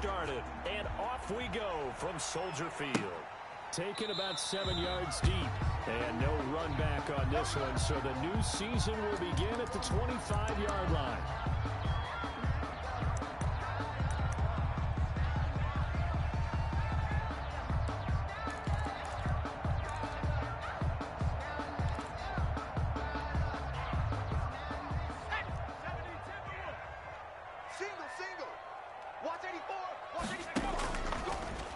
started. And off we go from Soldier Field. Taken about 7 yards deep. And no run back on this one, so the new season will begin at the 25-yard line.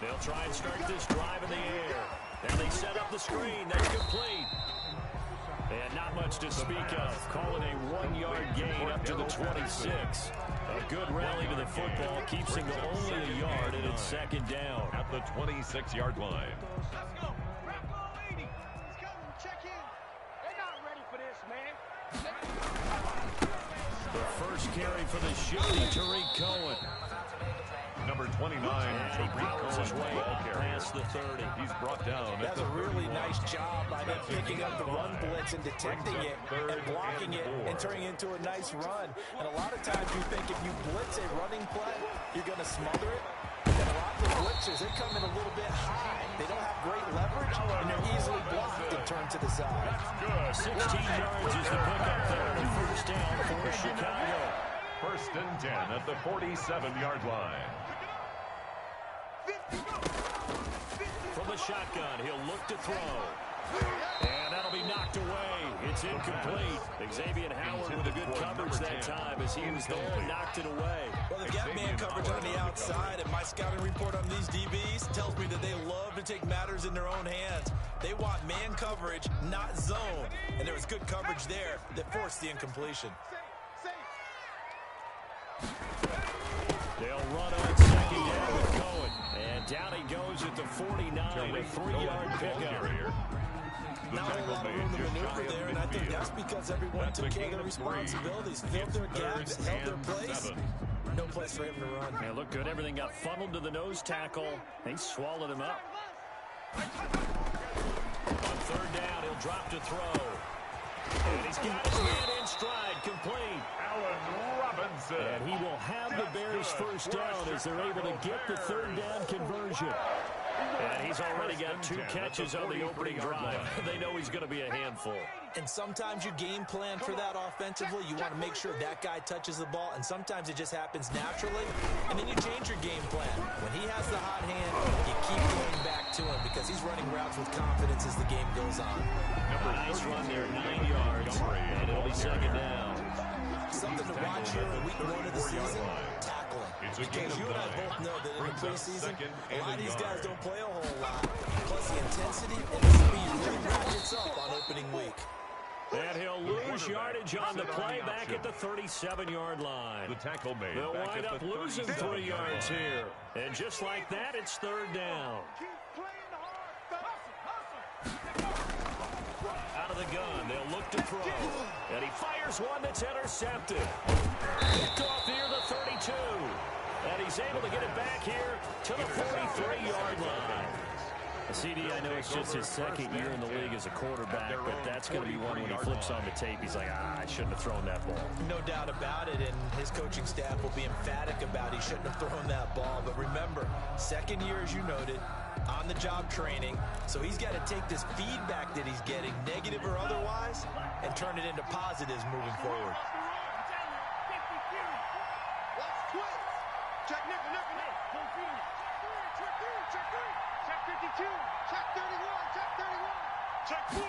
They'll try and start this drive in the air. And they set up the screen. That's complete. And not much to speak of. Calling a 1-yard gain up to the 26. A good rally to the football. Keeps him to only a yard, and it's second down. At the 26-yard line. Let's go. Rocco 80. He's coming. Check in. They're not ready for this, man. The first carry for the shifty Tariq Cohen. Number 29, Tariq Cohen, ball carrier. Past the 30. He's brought down. That's a really nice job by them picking up the run blitz and detecting it and blocking it and turning it into a nice run. And a lot of times you think if you blitz a running play, you're going to smother it. And a lot of the blitzers, they're coming a little bit high. They don't have great leverage, and they're easily blocked and turned to the side. That's good. 16 yards is the pickup there. And first down for Chicago. First and 10 at the 47-yard line. From the shotgun, he'll look to throw. And that'll be knocked away. It's incomplete. Xavier Howard with a good coverage that time as he was there and knocked it away. Well, they've got man coverage on the outside, and my scouting report on these DBs tells me that they love to take matters in their own hands. They want man coverage, not zone. And there was good coverage there that forced the incompletion. They'll run on second down with Cohen. And down he goes at the 49, a 3-yard pickup. Not a lot of room to maneuver there, and I think that's because everyone took care of their responsibilities, filled their gaps, held their place. No place for him to run. Yeah, looked good. Everything got funneled to the nose tackle. They swallowed him up. On third down, he'll drop to throw. And he's got his man in stride, complete. Allen Robinson. And he will have the Bears first down as they're able to get the third down conversion. And he's already got 2 catches on the opening drive. They know he's going to be a handful. And sometimes you game plan for that offensively. You want to make sure that guy touches the ball, and sometimes it just happens naturally. And then you change your game plan. When he has the hot hand, you keep going back to him because he's running routes with confidence as the game goes on. Nice run there, 9 yards, and it'll be second down. Something to watch here in week 1 of the season, tackling. Because you and I both know that in the preseason, a lot of these guys don't play a whole lot. Plus the intensity and the speed really ratchets up on opening week. And he'll lose yardage on the play back at the 37-yard line. The tackle made. They'll back wind at up the losing 3 yards here. And just like that, it's third down. Out of the gun, they'll look to throw. And he fires one that's intercepted. Picked off near the 32. And he's able to get it back here to the 43-yard line. CD, I know it's just his second year in the league as a quarterback, but that's going to be one when he flips on the tape. He's like, I shouldn't have thrown that ball. No doubt about it, and his coaching staff will be emphatic about he shouldn't have thrown that ball. But remember, second year, as you noted, on-the-job training, so he's got to take this feedback that he's getting, negative or otherwise, and turn it into positives moving forward. Check nickel, nickel, nickel. Check 3, check 3. Check 52, check 31, check 31, check 40.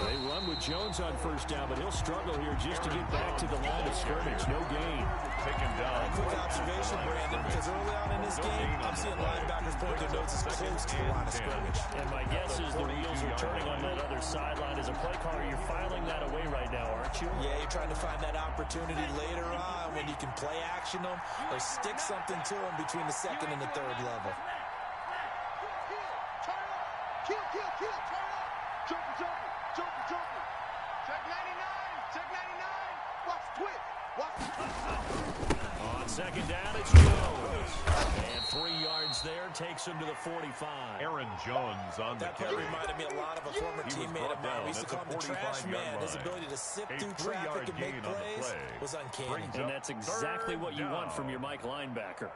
They run with Jones on first down, but he'll struggle here just to get back to the line of scrimmage. No gain. Taken down. Quick observation, Brandon, because early on in this game, I'm seeing linebackers point their notes as close to the line of scrimmage. And my guess is the wheels are turning on that other sideline. As a play caller, you're filing that away right now, aren't you? Yeah, you're trying to find that opportunity later on when you can play action them or stick something to them between the second and the third level. Kill, turn up. Jumper, jumper, jumper, jumper. Check 99, check 99. Watch twist, watch. On second down, it's Jones. And 3 yards there takes him to the 45. Aaron Jones on the That play carry. reminded me a lot of a former teammate of mine. We used to call him the trash man. His ability to sift through traffic and make plays was uncanny. And that's exactly what you want from your Mike linebacker.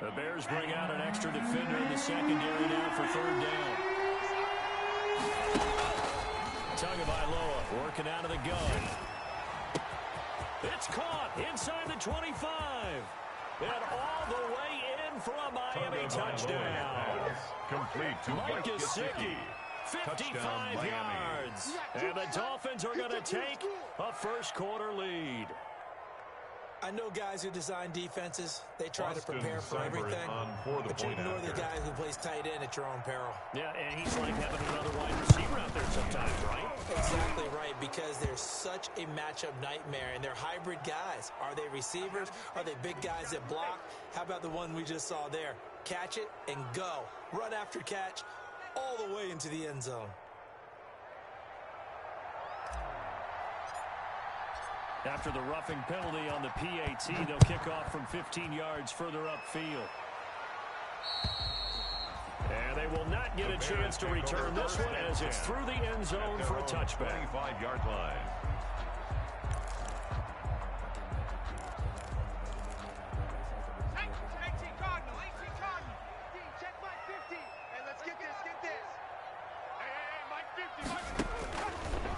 The Bears bring out an extra defender in the secondary now for 3rd down. Tagovailoa working out of the gun. It's caught inside the 25. And all the way in for a Miami touchdown. Complete to Mike Mike Gesicki. Gesicki. 55 yards. And the Dolphins are going to take a first-quarter lead. I know guys who design defenses, they try to Austin prepare for Seibert everything, but you ignore the guy who plays tight end at your own peril. Yeah, and he's like having another wide receiver out there sometimes, right? Exactly right, because they're such a matchup nightmare, and they're hybrid guys. Are they receivers? Are they big guys that block? How about the one we just saw there? Catch it and go. Run after catch all the way into the end zone. After the roughing penalty on the PAT, they'll kick off from 15 yards further upfield. And they will not get a chance to return this one as it's through the end zone for a touchback. 25-yard line.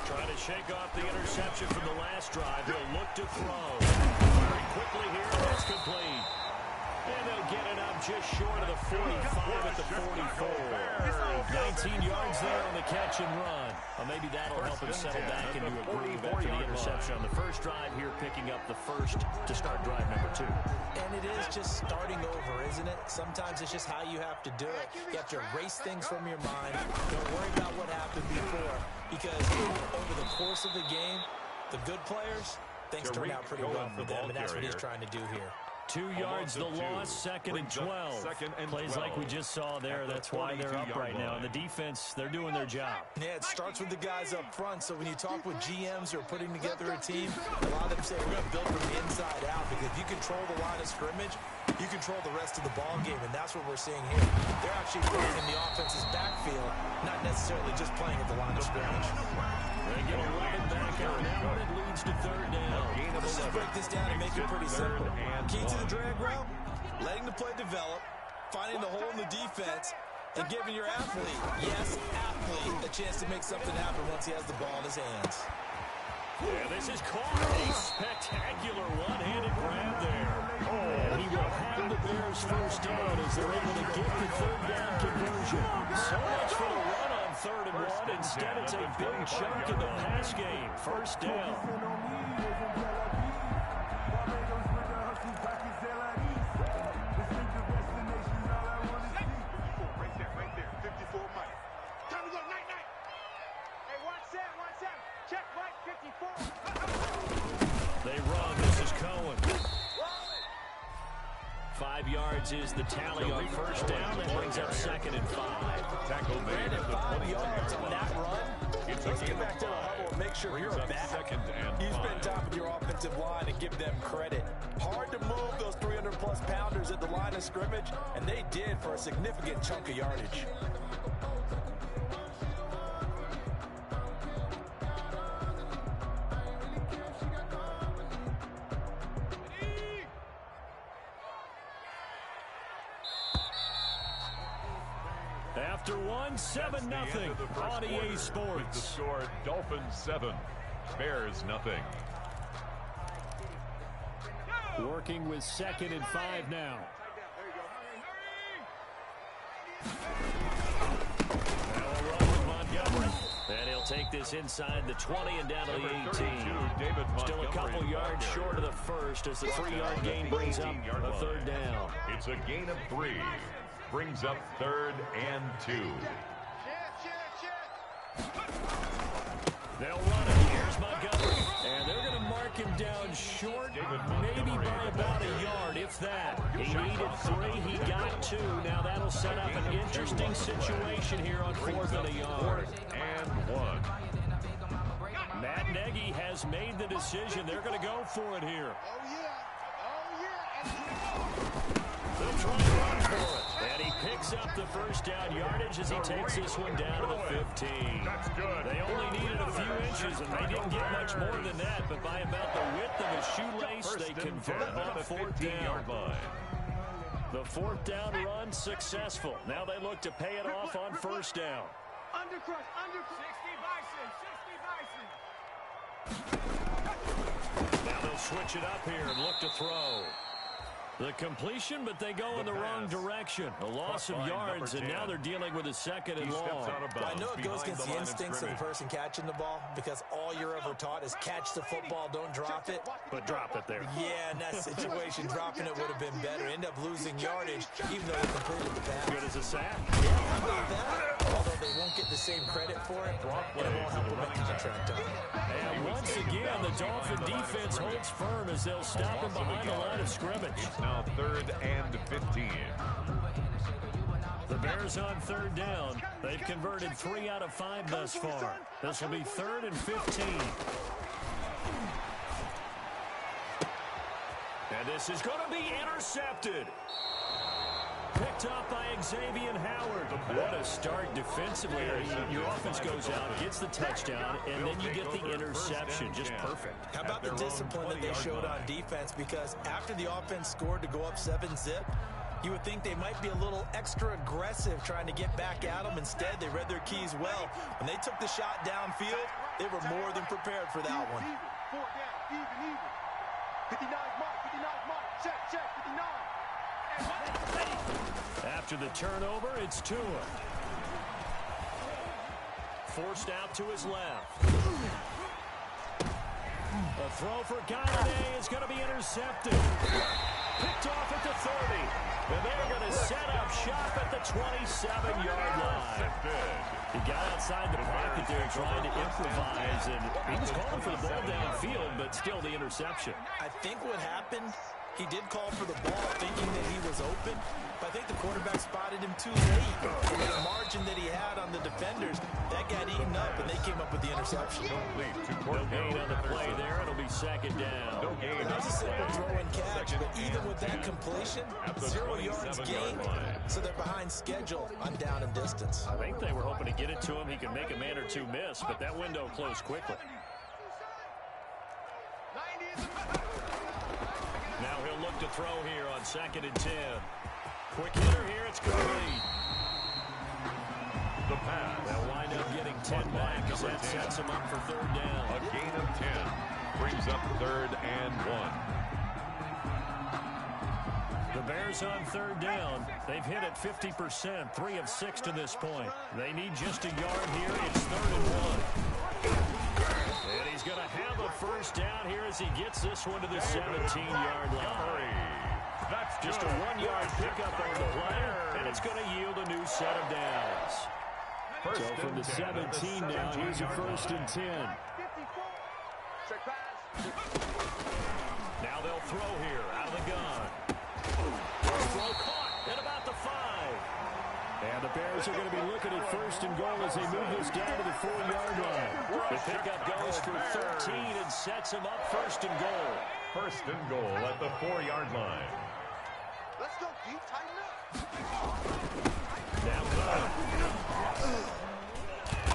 Trying to shake off the interception from the last drive. He'll look to throw. Very quickly here, that's complete. And they'll get it up just short of the 45 at the 44. 19 yards there on the catch and run. Well, maybe that'll help him settle back into a groove after the interception on the first drive here, picking up the first to start drive number 2. And it is just starting over, isn't it? Sometimes it's just how you have to do it. You have to erase things from your mind. Don't worry about what happened before, because over the course of the game, the good players, things turn out pretty well for them, and that's what he's trying to do here. 2 yards the loss, 2nd and 12. Plays like we just saw there. That's why they're up right now. And the defense, they're doing their job. Yeah, it starts with the guys up front. So when you talk with GMs who are putting together a team, a lot of them say we're going to build from the inside out, because if you control the line of scrimmage, you control the rest of the ball game, and that's what we're seeing here. They're actually playing in the offense's backfield, not necessarily just playing at the line of scrimmage. They get 11 back out now, and it leads to 3rd down. Let's just break this down and make it pretty simple. Key to the drag route, letting the play develop, finding the hole in the defense, and giving your athlete, yes, athlete, a chance to make something happen once he has the ball in his hands. Yeah, this is caught. A spectacular one-handed grab there. And he will have the Bears first down as they're able to get the 3rd down conversion. So much for the run on 3rd and 1. Instead, it's a big chunk in the pass game. First down. They run. This is Cohen. 5 yards is the tally on first down. That brings up 2nd and 5. Tackle made at the 5 yards on that run. Let's get back to the huddle and make sure you're back. You spend time with your offensive line and give them credit. Hard to move those 300-plus pounders at the line of scrimmage, and they did for a significant chunk of yardage. After one, 7-0 on EA Sports. The score, Dolphins 7, Bears nothing. Working with 2nd and 5 now. Now a run with Montgomery. And he'll take this inside the 20 and down to the 18. Still a couple yards short of the first as the 3-yard gain brings up a 3rd down. It's a gain of 3. Brings up 3rd and 2. They'll run it. Here's Montgomery. And they're going to mark him down short, maybe by about a yard, if that. He needed 3. He got 2. Now that'll set up an interesting situation here on 4th and a yard. And 1. Matt Nagy has has made the decision. They're going to go for it here. Oh, yeah. Oh, yeah. They'll try and run for it. And he picks up the first down yardage as he takes this one down to the 15. That's good. They only needed a few inches, and they didn't get much more than that. But by about the width of a shoelace, they convert on fourth down. The fourth down run successful. Now they look to pay it off on first down. Undercrush. 60 Bison. Now they'll switch it up here and look to throw. The completion, but they go in the wrong direction. A loss of yards, and now they're dealing with a second and long. I know it goes against the instincts of the person catching the ball because all you're ever taught is catch the football, don't drop it. But drop it there. Yeah, in that situation, dropping it would have been better. End up losing yardage, even though they completed the pass. Good as a sack. Yeah, how about that? Although they won't get the same credit for it, and it won't help them a contract on it. And once again, the Dolphin defense holds firm as they'll stop him behind the line of scrimmage. Now 3rd and 15. The Bears on third down. They've converted 3 out of 5 thus far. This will be 3rd and 15. And this is going to be intercepted. Picked up by Xavier Howard. What a start defensively. Your offense goes out, gets the touchdown, and then you get the interception. Just perfect. How about the discipline that they showed on defense? Because after the offense scored to go up 7-zip, you would think they might be a little extra aggressive trying to get back at them. Instead, they read their keys well. When they took the shot downfield, they were more than prepared for that one. 4 down, even. 59 mark, check, 59. After the turnover, it's Tua. Forced out to his left. A throw for Galladay is going to be intercepted. Picked off at the 30. And they're going to set up shop at the 27-yard line. He got outside the pocket there trying to improvise, and he was calling for the ball downfield, but still the interception. I think what happened, he did call for the ball thinking that he was open, but I think the quarterback spotted him too late. And the margin that he had on the defenders, that got eaten up, and they came up with the interception. No gain on the play there. It'll be second down. That was a simple throw and catch, but even with that completion, 0 yards gained, so they're behind schedule on down and distance. I think they were hoping to get it to him. He could make a man or two miss, but that window closed quickly. Now he'll look to throw here on 2nd and 10. Quick hitter here, it's complete. The pass. They'll wind up getting 10 back as that sets him up for 3rd down. A gain of 10 brings up 3rd and 1. The Bears on 3rd down. They've hit it 50%, 3 of 6 to this point. They need just a yard here. It's 3rd and 1. And he's going to have a first down here as he gets this one to the 17-yard line. That's just a 1-yard pickup on the play, and it's going to yield a new set of downs. So from the 17 now, here's a 1st and 10. Now they'll throw here out of the gun. Throw caught at about the 5. And the Bears are going to be looking at 1st and goal as they move this down to the 4-yard line. The pickup goes for 13 and sets them up 1st and goal. 1st and goal at the 4-yard line. Let's go deep, tighten up. Now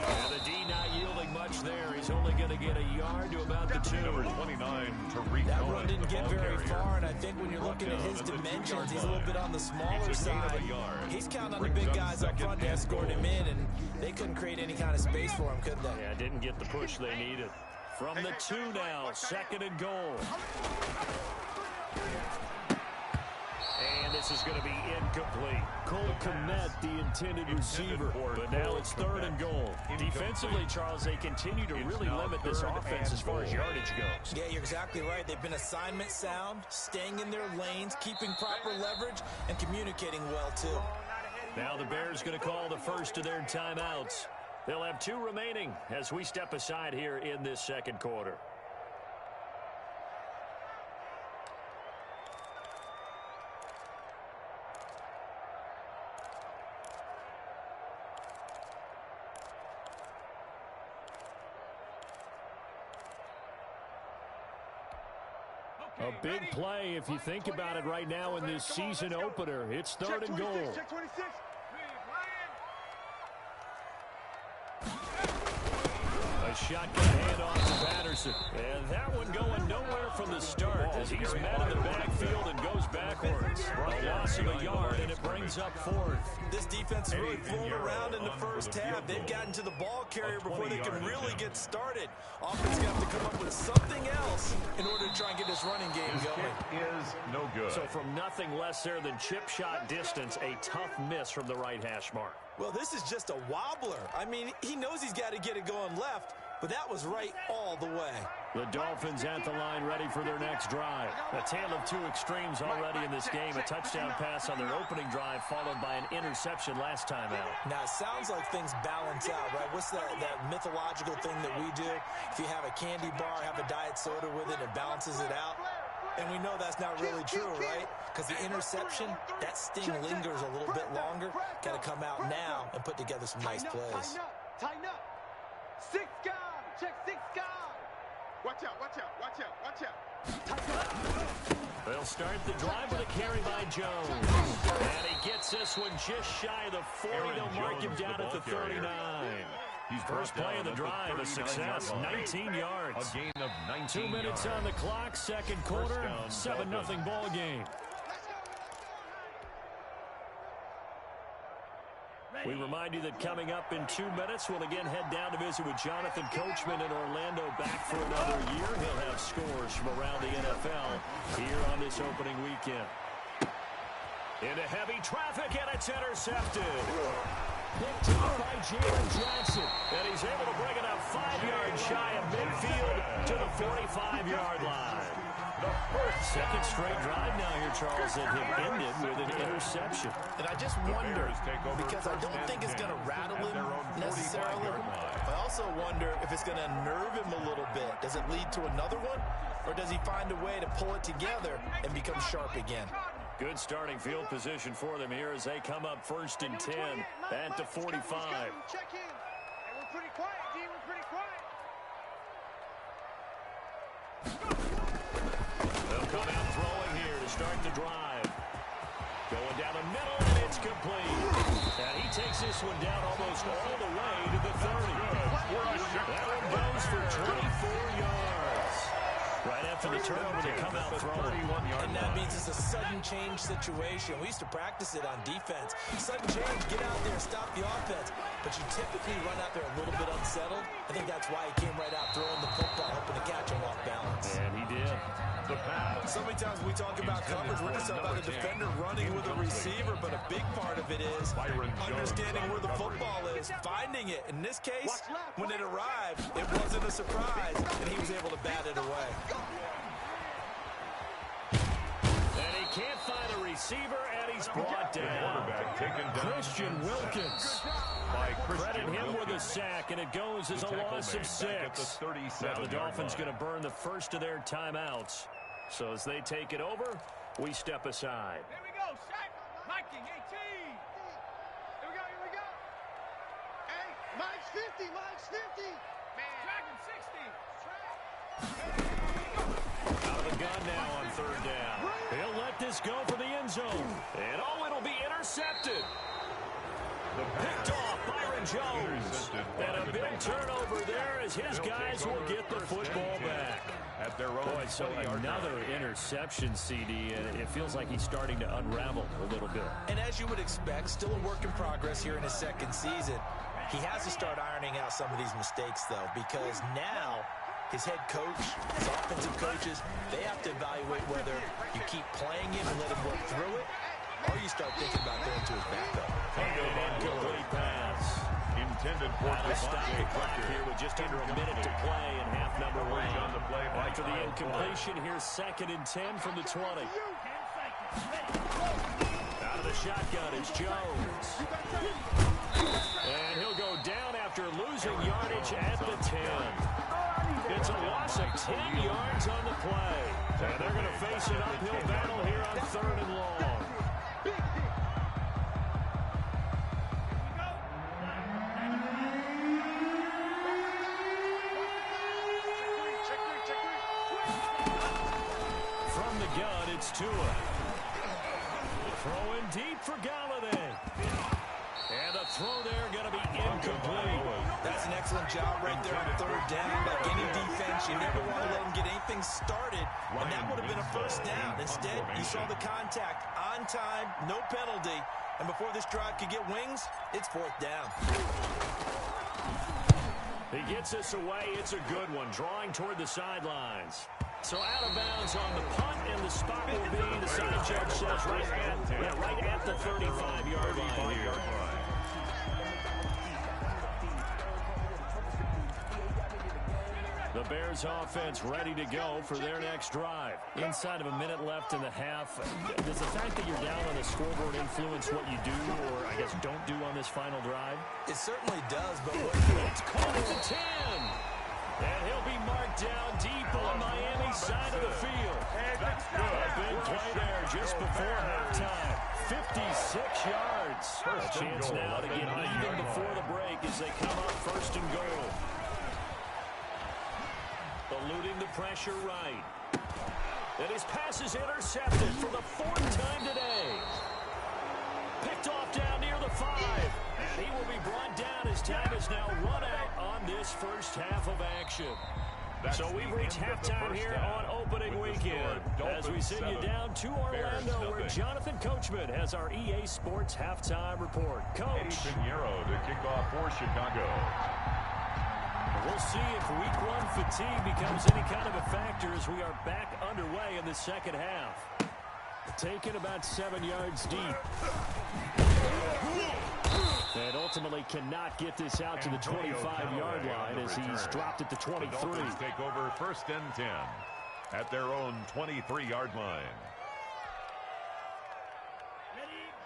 and the D not yielding much there. He's only going to get a yard to about the 2. Number 29, Tariq. That run didn't get very far, and I think when you're looking at his dimensions, he's a little bit on the smaller side. He's counting on the big guys up front to escort him in, and they couldn't create any kind of space for him, could they? Yeah, didn't get the push they needed. From the 2 now, 2nd and goal. And this is going to be incomplete. Cole Kmet, the intended receiver. But now it's 3rd and goal. Defensively, Charles, they continue to really limit this offense as far as yardage goes. Yeah, you're exactly right. They've been assignment sound, staying in their lanes, keeping proper leverage, and communicating well, too. Now the Bears going to call the first of their timeouts. They'll have 2 remaining as we step aside here in this 2nd quarter. A big play if you think about it right now in this season opener. It's third and goal. Check 26. A shotgun handoff to Patterson. And that one going nowhere from the start as he's met in the backfield and goes backwards. A loss of a yard, and it brings up fourth. This defense is really fooling around in the first half. They've gotten to the ball carrier before they can really get started. Offense going to have to come up with something else in order to try and get this running game going. Is no good. So from nothing less there than chip shot distance, a tough miss from the right hash mark. Well, this is just a wobbler. I mean, he knows he's got to get it going left, but that was right all the way. The Dolphins at the line ready for their next drive. A tale of two extremes already in this game. A touchdown pass on their opening drive followed by an interception last time out. Now, it sounds like things balance out, right? What's that mythological thing that we do? If you have a candy bar, have a diet soda with it, it balances it out. And we know that's not really true, right? Because the interception, that sting lingers a little bit longer. Got to come out now and put together some nice plays. Tighten up. Six guard. Check six guard. Watch out, watch out, watch out, watch out. They'll start the drive with a carry by Jones. And he gets this one just shy of the 40. They'll mark him down at the 39. First play of the drive, a success, 19 yards. A gain of 19 2 minutes yards. on the clock, second quarter, 7-0 ball game. We remind you that coming up in 2 minutes, we'll again head down to visit with Jonathan Coachman in Orlando, back for another year. He'll have scores from around the NFL here on this opening weekend. Into heavy traffic, and it's intercepted. Picked off by Jalen Jackson. And he's able to bring it up 5 yards shy of midfield to the 45-yard line. Second straight drive now here, Charles, that have ended with an interception. And I just wonder, because I don't think it's going to rattle him necessarily. I also wonder if it's going to nerve him a little bit. Does it lead to another one? Or does he find a way to pull it together and become sharp again? Good starting field position for them here as they come up first and 10 at the 45. Check in. And we're pretty quiet, D. We're pretty quiet. They'll come out throwing here to start the drive. Going down the middle, and it's complete. And he takes this one down almost all the way to the 30. That one goes for 24 yards. Right after the turnover, they come out throwing. And that means it's a sudden change situation. We used to practice it on defense. Sudden change, get out there, stop the offense. But you typically run out there a little bit unsettled. I think that's why he came right out throwing the football, hoping to catch him off balance. And he did. The pass. So many times we talk about coverage, we're just talking about a defender running with a receiver, but a big part of it is understanding where the football is, finding it. In this case, when it arrived, it wasn't a surprise, and he was able to bat it away. And he can't find a receiver, and he's brought down. Christian Wilkins. Credit him with a sack, and it goes as a loss of 6. Now the Dolphins going to burn the first of their timeouts. So as they take it over, we step aside. Here we go, Shaq. Viking 18. Here we go. Hey, Mike's 50, Mike's 50. Man. Dragon 60. Out of the gun now on third down. He'll let this go for the end zone. And oh, it'll be intercepted. Picked off Byron Jones. And a big turnover there as his guys will get the football back. At their own Boy, so another interception, CD, and it feels like he's starting to unravel a little bit. And as you would expect, still a work in progress here in his second season. He has to start ironing out some of these mistakes, though, because now his head coach, his offensive coaches, they have to evaluate whether you keep playing him and let him work through it, or you start thinking about going to his backup. Incomplete pass. intended for the stop the clock here with just under a minute to play in half number 1. After the incompletion, here's 2nd and 10 from the 20. Out of the shotgun, it's Jones. And he'll go down after losing yardage at the 10. It's a loss of 10 yards on the play. And they're going to face an uphill battle here on 3rd and long. it's Tua. Throwing deep for Galladay. And the throw there going to be incomplete. That's an excellent job right there on third down. Like any defense, you never want to let them get anything started, and that would have been a first down. Instead, you saw the contact on time, no penalty, and before this drive could get wings, it's fourth down. He gets us away. It's a good one, drawing toward the sidelines. So out of bounds on the punt, and the spot will be, the side judge says, right at the 35-yard line here. The Bears offense ready to go for their next drive. Inside of a minute left in the half, does the fact that you're down on the scoreboard influence what you do, or I guess don't do on this final drive? It certainly does, but it's caught at the 10. And he'll be marked down deep on Miami's side of the field. A big play there just before halftime. 56 yards. A chance now to get even before the break as they come up first and goal. Eluding the pressure right. And his pass is intercepted for the fourth time today. Picked off down near the 5. He will be brought down as time is now run out on this first half of action. So we've reached halftime here on opening weekend as we send you down to Orlando where Jonathan Coachman has our EA Sports halftime report. Coach. Pinheiro to kick off for Chicago. We'll see if week one fatigue becomes any kind of a factor as we are back underway in the second half. Taken about 7 yards deep. And ultimately cannot get this out to the 25-yard line as he's dropped at the 23. The Dolphins take over first and 10 at their own 23-yard line.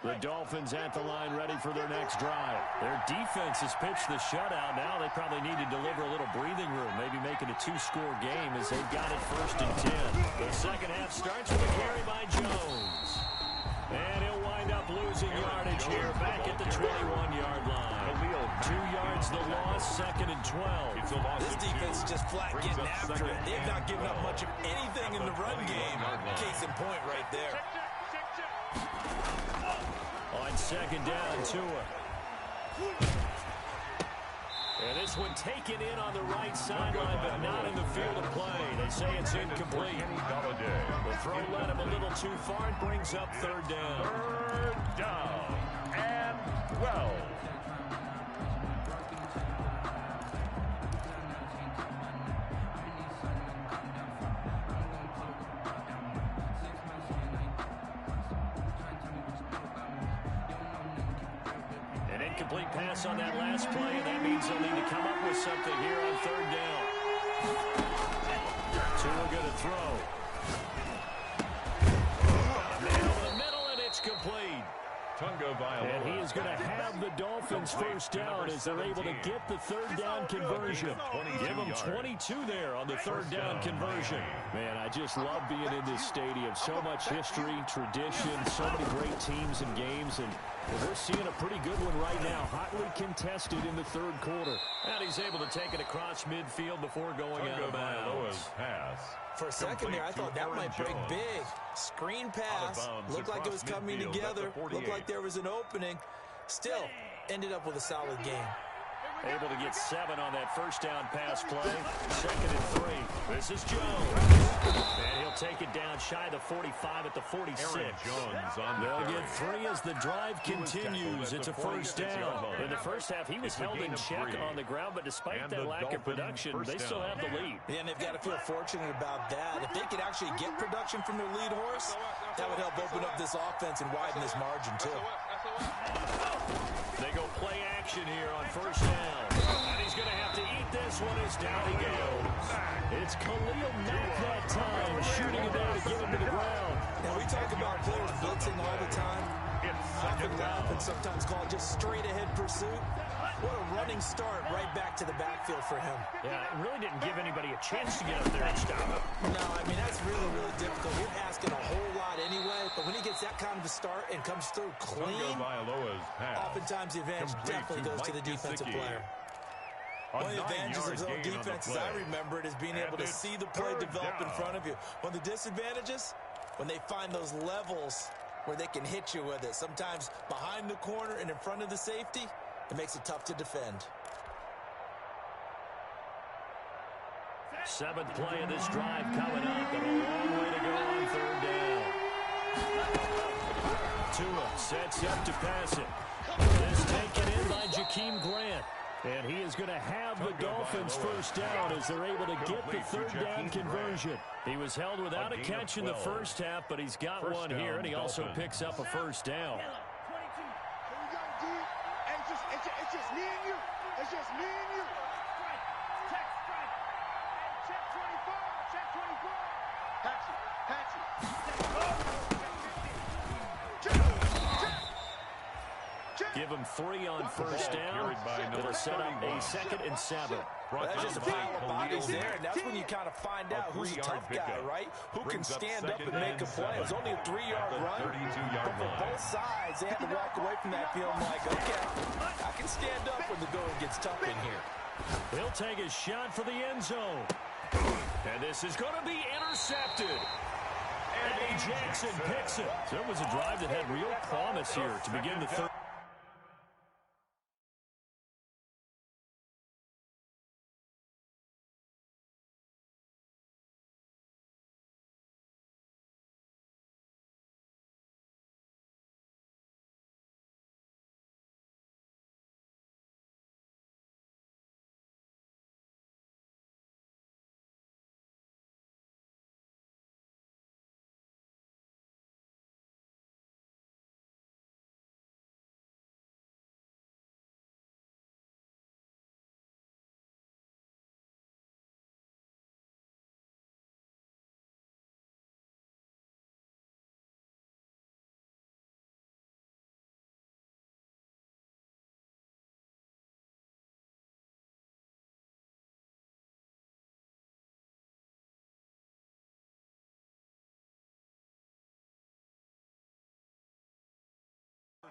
The Dolphins at the line ready for their next drive. Their defense has pitched the shutout. Now they probably need to deliver a little breathing room, maybe make it a 2-score game as they've got it first and 10. The second half starts with a carry by Jones. And he'll wind up losing yardage here back at the 21-yard line. 2 yards the loss, second and 12. This defense is just flat getting after it. They've not given up much of anything in the run game. Case in point right there. On second down, Tua. And this one taken in on the right sideline, but not in the field of play. They say it's incomplete. The throw led him a little too far. It brings up third down. Third down and 12. Incomplete pass on that last play, and that means they'll need to come up with something here on third down. Tua going to throw. Man over the middle, and it's complete. And he is going to have the Dolphins first down as they're able to get the third down conversion. Give them 22 there on the third down conversion. Man, I just love being in this stadium. So much history, tradition, so many great teams and games, and we're seeing a pretty good one right now. Hotly contested in the third quarter. And he's able to take it across midfield before going out of bounds. For a second there, I thought that might break big. Screen pass. Looked like it was coming together. Looked like there was an opening. Still, ended up with a solid game. Able to get 7 on that first down pass play. Second and 3. This is Jones. And he'll take it down shy of the 45 at the 46. They'll get 3 as the drive continues. It's a first down. In the first half, he was held in check on the ground, but despite that lack of production, they still have the lead. Yeah, and they've got to feel fortunate about that. If they could actually get production from their lead horse, that would help open up this offense and widen this margin, too. They go play action here on first down. And he's going to have to eat this one as down he goes. It's Khalil Mack that time, shooting it there to get him to the ground. Now, we talk about players blitzing all the time. Often laugh and sometimes call it just straight-ahead pursuit. What a running start right back to the backfield for him. Yeah, it really didn't give anybody a chance to get up there and stop him. No, I mean, that's really, really difficult. You're asking a whole lot anyway, but when he gets that kind of a start and comes through clean, oftentimes the advantage definitely goes to the defensive player. One of the advantages of zone defense, as I remember it, is being able to see the play develop in front of you. One of the disadvantages, when they find those levels where they can hit you with it. Sometimes behind the corner and in front of the safety, it makes it tough to defend. Seventh play of this drive coming up, and a long way to go on third down. Tua sets up to pass it. This taken in by Jakeem Grant. And he is going to have the Dolphins first down as they're able to get the third down conversion. He was held without a catch in the first half, but he's got one here, and he also picks up a first down. Here we go, D. It's just me and you. It's just me and you. Check 24. Check 24. Patch Give him 3 on first down. It'll set up a 2nd and 7. That's just a pile of bodies there, and that's when you kind of find out who's a tough guy, right? Who can stand up and make a play. It was only a 3-yard run, but for both sides, they had to walk away from that feeling like, okay, I can stand up when the going gets tough in here. He'll take a shot for the end zone. And this is going to be intercepted. Eddie Jackson picks it. So it was a drive that had real promise here to begin the third.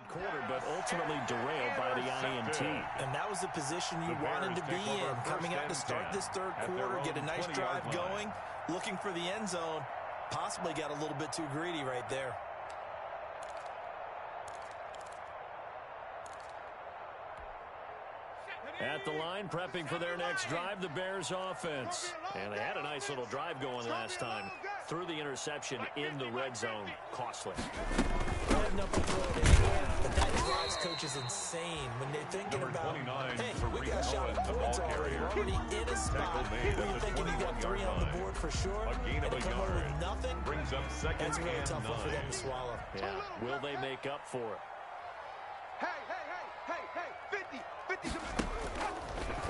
Quarter, but ultimately derailed by the INT. And that was the position you wanted to be in, coming out to start this third quarter, get a nice drive going, looking for the end zone. Possibly got a little bit too greedy right there. At the line, prepping for their next drive, the Bears offense. And they had a nice little drive going last time. Threw the interception in the red zone. Costly. Heading up the road anywhere, but that drives coaches insane when they're thinking about, hey, we got a shot at points already. We're already in a spot where you're thinking you got 3 on the board for sure, and to come over with nothing, that's a really tough one for them to swallow. Yeah, will they make up for it? Hey, 50.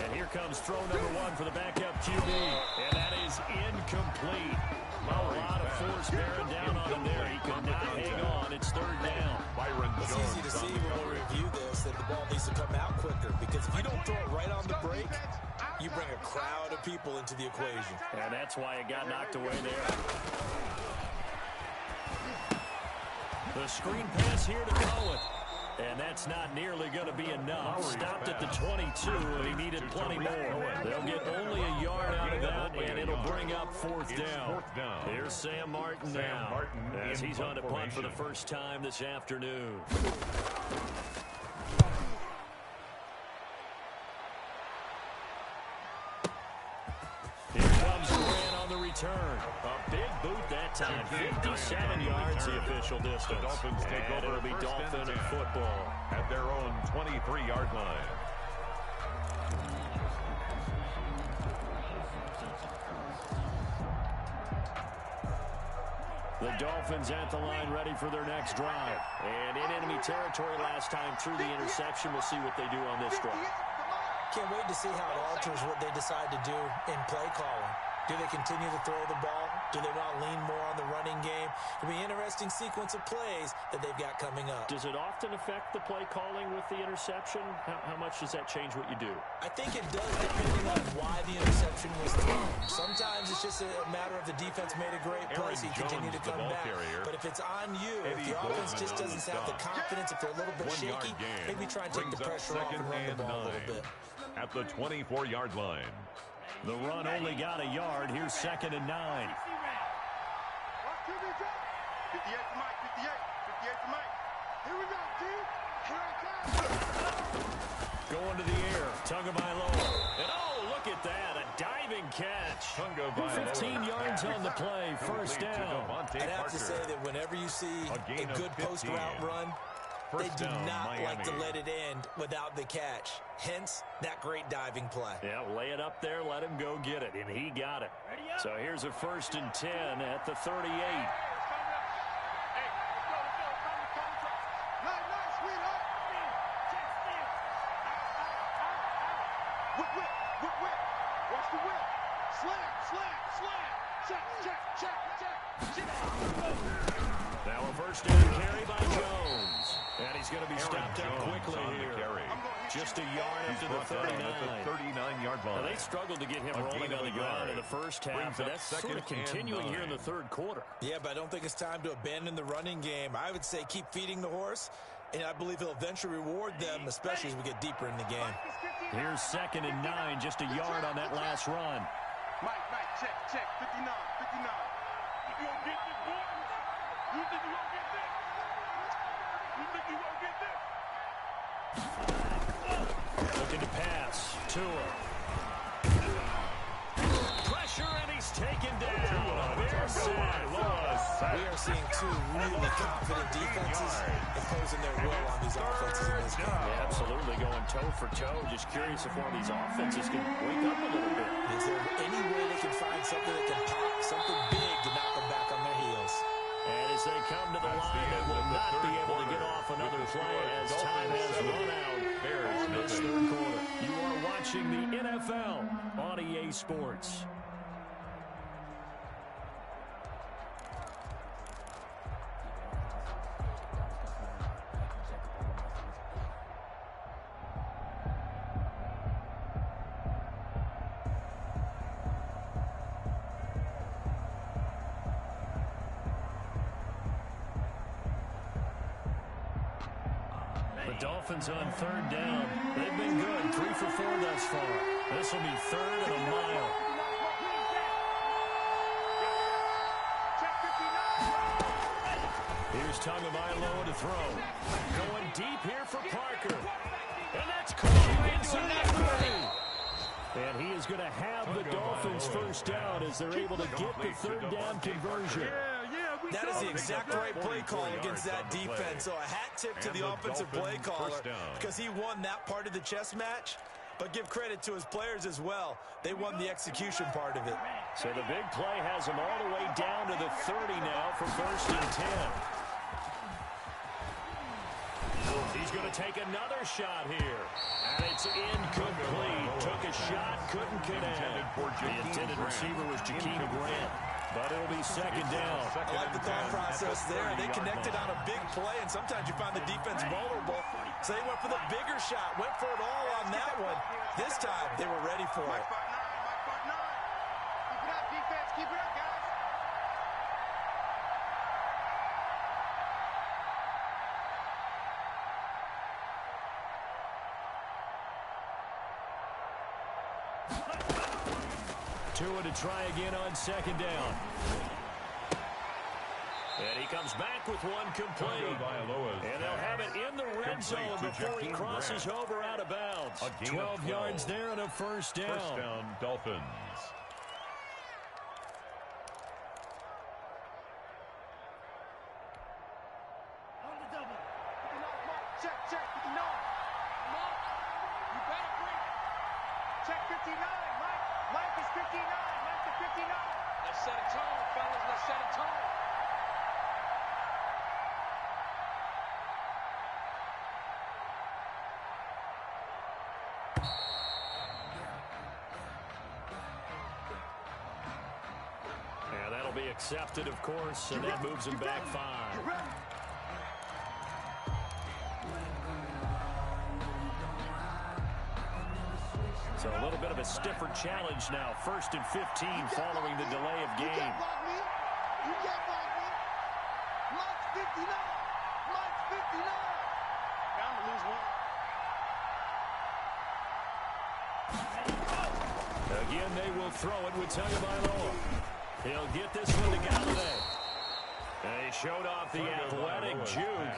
And here comes throw number 1 for the backup QB. And that is incomplete. A lot of force bearing down on him there. He could not hang on. It's third down. It's easy to see when we review this that the ball needs to come out quicker, because if you don't throw it right on the break, you bring a crowd of people into the equation. And that's why it got knocked away there. The screen pass here to Cohen. And that's not nearly going to be enough. Stopped at the 22, and he needed plenty more. They'll get only a yard out of that, and it'll bring up fourth down. Here's Sam Martin now, as he's on to punt for the first time this afternoon. Here comes Grant on the return. A big boot that time. 57 yards, the official distance. The Dolphins take over. It'll be Dolphin football at their own 23-yard line. The Dolphins at the line, ready for their next drive. And in enemy territory last time through the interception. We'll see what they do on this drive. Can't wait to see how it alters what they decide to do in play calling. Do they continue to throw the ball? Do they want to lean more on the running game? It'll be an interesting sequence of plays that they've got coming up. Does it often affect the play calling with the interception? How much does that change what you do? I think it does, depending on why the interception was thrown. Sometimes it's just a matter of the defense made a great play, so you continue to come back. But if it's on you, if the offense just doesn't have the confidence, if they're a little bit shaky, maybe try and take the pressure off and run the ball a little bit. At the 24-yard line. The run only got a yard. Here's 2nd and 9. 58 for Mike, 58. 58 for Mike. Here we go, D. Here I come. Going to the air. Tagovailoa. And oh, look at that. A diving catch. 15 yards on the play. First down. I'd have to say that whenever you see a good post route run, they do not like to let it end without the catch. Hence, that great diving play. Yeah, lay it up there, let him go get it, and he got it. So here's a 1st and 10 at the 38. Now a 1st down carry by Jones. And he's going to be stopped up quickly here. Just a yard after the 39-yard line. Now, they struggled to get him rolling on the ground in the first half, but that's sort of continuing here in the 3rd quarter. Yeah, but I don't think it's time to abandon the running game. I would say keep feeding the horse, and I believe he'll eventually reward them, especially as we get deeper in the game. Here's 2nd and 9, just a yard on that last run. Mike, check, 59, 59. You gonna get this, boy? You think you gonna get this? You think you gonna get this? Looking to pass. Tua. Pressure, and he's taken down. There's sack. We are seeing two really confident defenses imposing their will on these offenses in this game. Yeah, absolutely going toe for toe. Just curious if one of these offenses can wake up a little bit. Is there any way they can find something that can pop, something big to knock them back on their heels? And as they come to the line, they will not be able to get off another play as time has run out on this 3rd quarter. You are watching the NFL on EA Sports. Dolphins on 3rd down. They've been good. 3 for 4 thus far. This will be 3rd and a mile. Here's Tagovailoa to throw. Going deep here for Parker. And that's caught inside the 30. And he is going to have the Dolphins 1st down as they're able to get the 3rd down conversion. That is the exact right play call against that defense. So a hat tip to the offensive play caller because he won that part of the chess match. But give credit to his players as well. They won the execution part of it. So the big play has him all the way down to the 30 now for 1st and 10. He's going to take another shot here. And it's incomplete. Took a shot, couldn't connect. The intended receiver was Jakeem Grant. But it'll be 2nd down. I like the thought process there. They connected on a big play, and sometimes you find the defense vulnerable. So they went for the bigger shot, went for it all on that one. This time, they were ready for it. Keep it up, defense. Keep it up, guys. Tua to try again on 2nd down. And he comes back with one complete. And they'll have it in the red zone before he crosses over out of bounds. 12 yards there and a 1st down. 1st down, Dolphins. Check, 59. You better bring it. Check 59. Mike is 59. Mike is 59. Let's set a tone, fellas. Let's set a tone. And that'll be accepted, of course, and that moves him back 5. So a little bit of a stiffer challenge now. 1st and 15 following the delay of game. You can't block me. You can't block me. Mike's 59. Mike's 59. I'm going to lose one. Again, they will throw it with Tagovailoa. He'll get this one to Galladay. They showed off the athletic juke.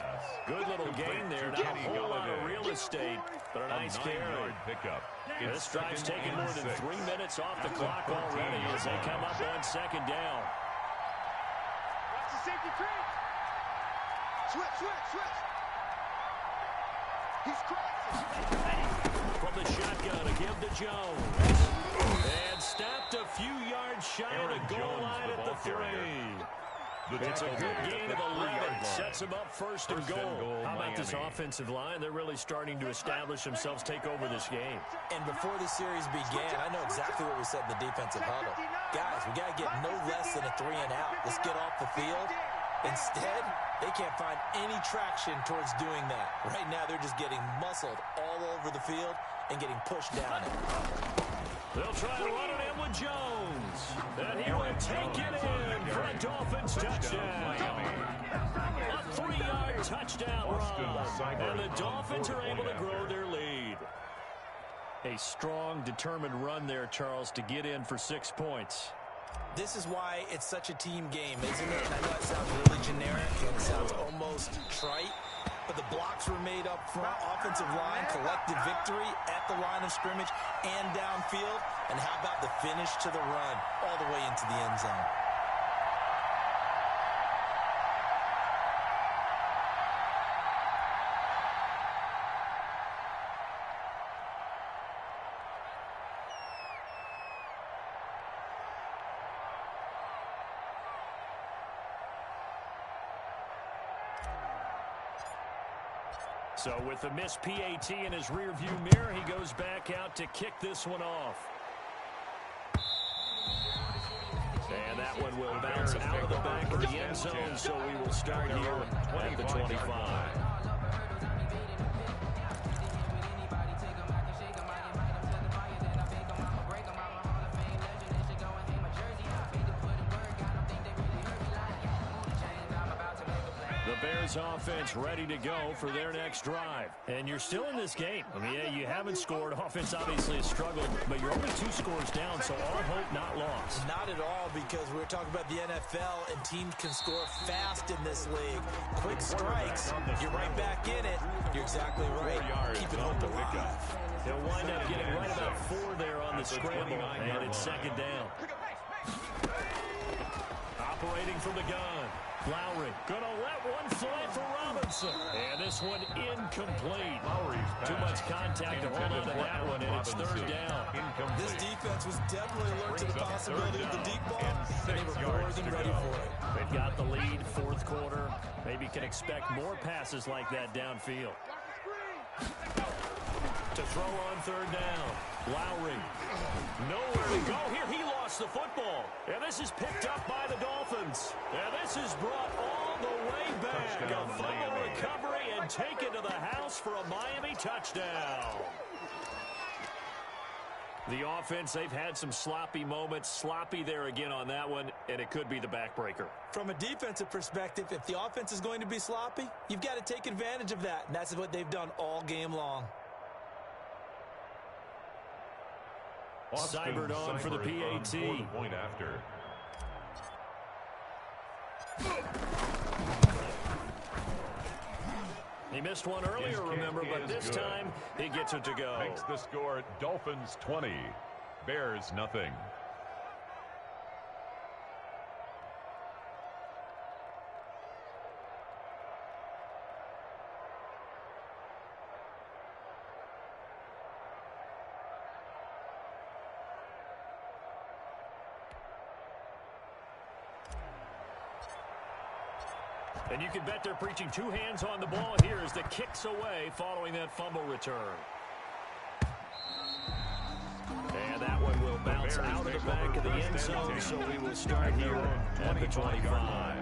Good little gain there. Not a whole lot of real estate, but a nice carry. Pickup. This drive's taken more than 3 minutes off the clock already as they come up on second down. Watch the safety creep. Switch. He's crossing. From the shotgun, a give to Jones. And stopped a few yards shy of the goal line at the 3. It's a good gain of 11. Sets them up first and goal. How about this offensive line? They're really starting to establish themselves, take over this game. And before the series began, I know exactly what we said in the defensive huddle. Guys, we got to get no less than a 3 and out. Let's get off the field. Instead, they can't find any traction towards doing that. Right now, they're just getting muscled all over the field and getting pushed down it. They'll try to run it in with Jones. And he will take it in for a Dolphins touchdown. A 3-yard touchdown run. And the Dolphins are able to grow their lead. A strong, determined run there, Charles, to get in for 6 points. This is why it's such a team game, isn't it? And I know it sounds really generic and it sounds almost trite, but the blocks were made up front, offensive line, collective victory at the line of scrimmage and downfield. And how about the finish to the run all the way into the end zone? So with the missed PAT in his rearview mirror, he goes back out to kick this one off. And that one will bounce out of the back of the end zone, so we will start here at the 25. Bears offense ready to go for their next drive. And you're still in this game. I mean, yeah, you haven't scored. Offense obviously has struggled, but you're only 2 scores down, so all hope not lost. Not at all, because we're talking about the NFL, and teams can score fast in this league. Quick strikes, you're right back in it. You're exactly right. Keep it hope alive. They'll wind up getting right about 4 there on the scramble, and it's second down. Operating from the gun. Lowry gonna let one fly for Robinson. And this one incomplete. Too much contact to hold on to that one, and it's third down. This defense was definitely alert to the possibility of the deep ball, and they were more than ready for it. They've got the lead, 4th quarter. Maybe can expect more passes like that downfield. To throw on third down. Lowry. Nowhere to go here. He lost the football. And this is picked up by the Dolphins. And this is brought all the way back. A fumble recovery and taken to the house for a Miami touchdown. The offense, they've had some sloppy moments. Sloppy there again on that one, and it could be the backbreaker. From a defensive perspective, if the offense is going to be sloppy, you've got to take advantage of that. And that's what they've done all game long. Seibert on for the PAT. Point after. He missed one earlier, remember, but this time he gets it to go. Makes the score Dolphins 20, Bears nothing. And you can bet they're preaching 2 hands on the ball here as the kick's away following that fumble return. And that one will bounce out of the back of the end zone, so we will start here at the 25.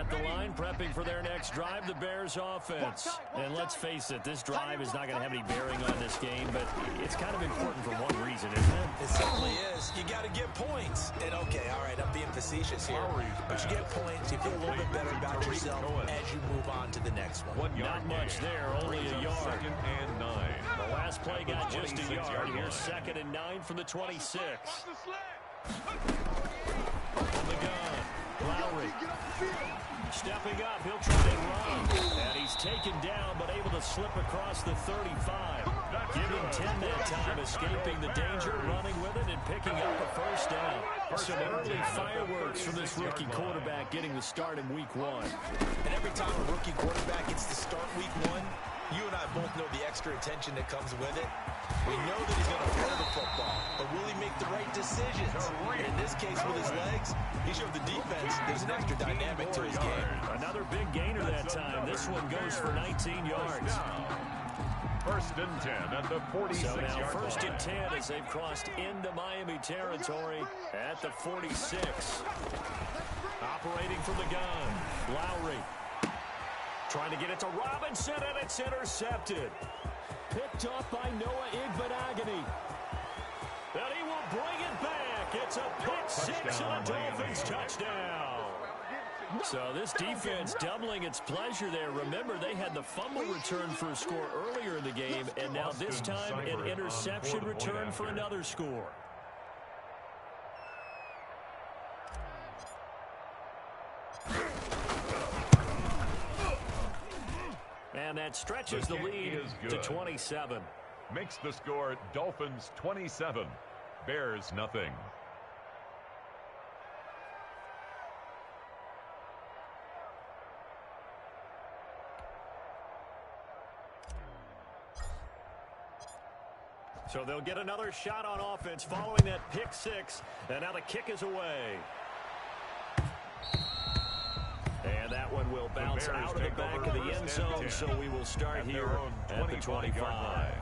at the line, prepping for their next drive, the Bears offense. And let's face it, this drive is not going to have any bearing on this game, but it's kind of important for one reason, isn't it? It certainly is. You got to get points. And okay, all right, I'm being facetious here. But you get points, you feel a little bit better about yourself as you move on to the next one. Not much there, only a yard. Second and 9. The last play got just a yard. Here's 2nd and 9 from the 26. From the gun, Lowry. Stepping up, he'll try and run. And he's taken down, but able to slip across the 35. Give him 10 that time, escaping the danger, running with it, and picking up a first down. Some early fireworks from this rookie quarterback getting the start in week 1. And every time a rookie quarterback gets to start week 1, you and I both know the extra attention that comes with it. We know that he's going to throw the football, but will he make the right decisions? And in this case, with his legs, he showed the defense there's an extra dynamic to his game. Another big gainer that time. This one goes for 19 yards. First and 10 at the 46-yard So now line. first and 10 as they've crossed into Miami territory at the 46. Operating from the gun, Lowry. Trying to get it to Robinson, and it's intercepted. Picked off by Noah Igbenogany. And he will bring it back. It's a pick 6 and a Dolphins touchdown. So this defense doubling its pleasure there. Remember, they had the fumble return for a score earlier in the game, and now this time an interception return for another score. And that stretches the lead to 27. Makes the score Dolphins 27, Bears nothing. So they'll get another shot on offense following that pick 6, and now the kick is away. And that one will bounce out of the back of the end zone, so we will start here at the 25.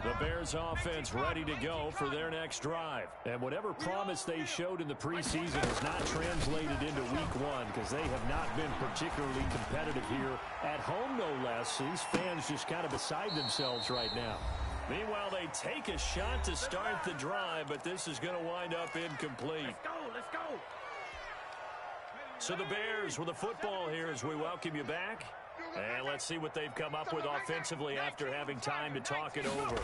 The Bears offense ready to go for their next drive. And whatever promise they showed in the preseason has not translated into week 1 because they have not been particularly competitive here at home, no less. These fans just kind of beside themselves right now. Meanwhile, they take a shot to start the drive, but this is going to wind up incomplete. Let's go. So the Bears with the football here as we welcome you back. And let's see what they've come up with offensively after having time to talk it over.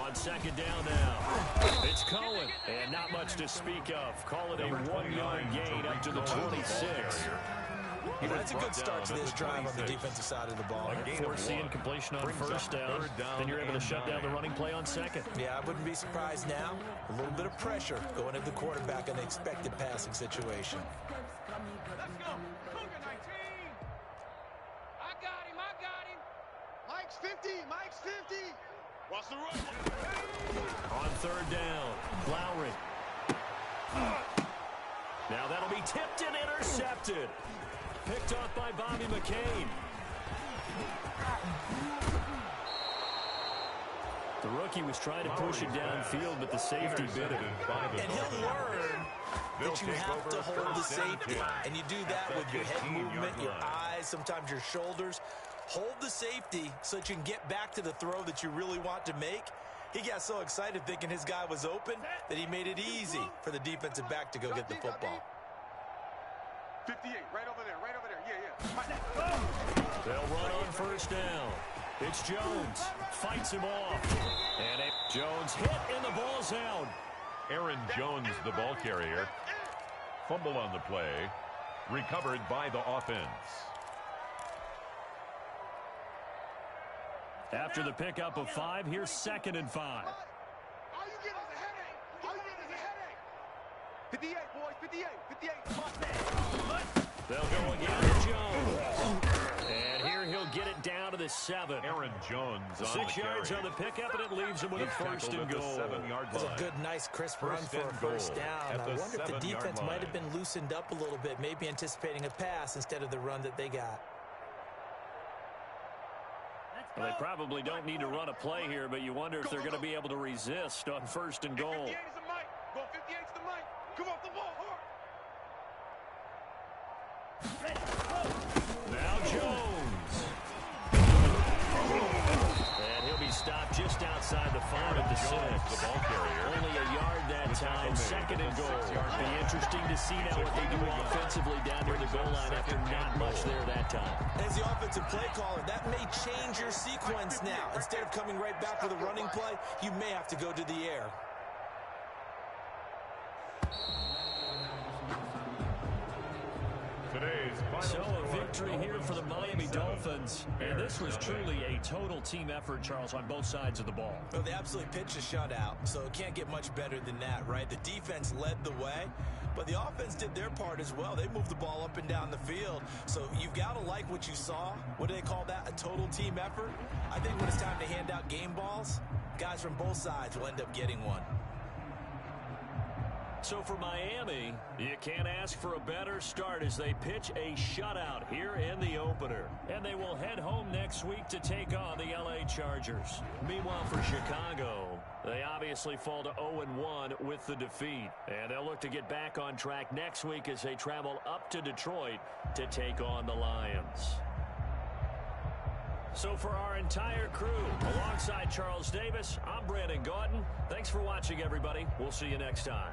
On second down now, it's Cohen, and not much to speak of. Call it a 1-yard gain up to the 26. Well, that's a good start to this drive on the defensive side of the ball. Force the incompletion on first down, then you're able to shut down the running play on second. Yeah, I wouldn't be surprised now. A little bit of pressure going at the quarterback in the expected passing situation. Let's go. Cougar 19. I got him. Mike's 50. Watch the run. On third down, Lowry. Now that'll be tipped and intercepted. Picked off by Bobby McCain. The rookie was trying to push it downfield, but the safety bit him. And he'll learn that you have to hold the safety. And you do that with your head movement, your eyes, sometimes your shoulders. Hold the safety so that you can get back to the throw that you really want to make. He got so excited thinking his guy was open that he made it easy for the defensive back to go get the football. 58, right over there. Yeah. They'll run on first down. It's Jones. Fights him off. And Jones hit and the ball's out. Aaron Jones, the ball carrier. Fumble on the play. Recovered by the offense. After the pickup of 5, here's 2nd and 5. All you get is a headache. 58, boys. 58. They'll go again to Jones. And here he'll get it down to the 7. Aaron Jones on 6 yards the on the pickup, and it leaves him with a first and goal. 7-yard That's a line. good, nice, crisp run for a first down. I wonder if the defense might have been loosened up a little bit, maybe anticipating a pass instead of the run that they got. Well, they probably don't need to run a play here, but you wonder if they're going to be able to resist on 1st and goal. 58 is the mic. Go 58 is the mic. Come off the ball hard. Now Jones. And he'll be stopped just outside the 5 of the 6. The ball carrier. Only a yard that time, 2nd and goal. Be interesting to see now what they do offensively down near the goal line after not much there that time. As the offensive play caller, that may change your sequence now. Instead of coming right back with a running play, you may have to go to the air. So a victory here for the Miami Dolphins. And this was truly a total team effort, Charles, on both sides of the ball. Well, they absolutely pitched a shutout, so it can't get much better than that, right? The defense led the way, but the offense did their part as well. They moved the ball up and down the field. So you've got to like what you saw. What do they call that? A total team effort? I think when it's time to hand out game balls, guys from both sides will end up getting one. So for Miami, you can't ask for a better start as they pitch a shutout here in the opener. And they will head home next week to take on the LA Chargers. Meanwhile, for Chicago, they obviously fall to 0-1 with the defeat. And they'll look to get back on track next week as they travel up to Detroit to take on the Lions. So for our entire crew, alongside Charles Davis, I'm Brandon Gaudin. Thanks for watching, everybody. We'll see you next time.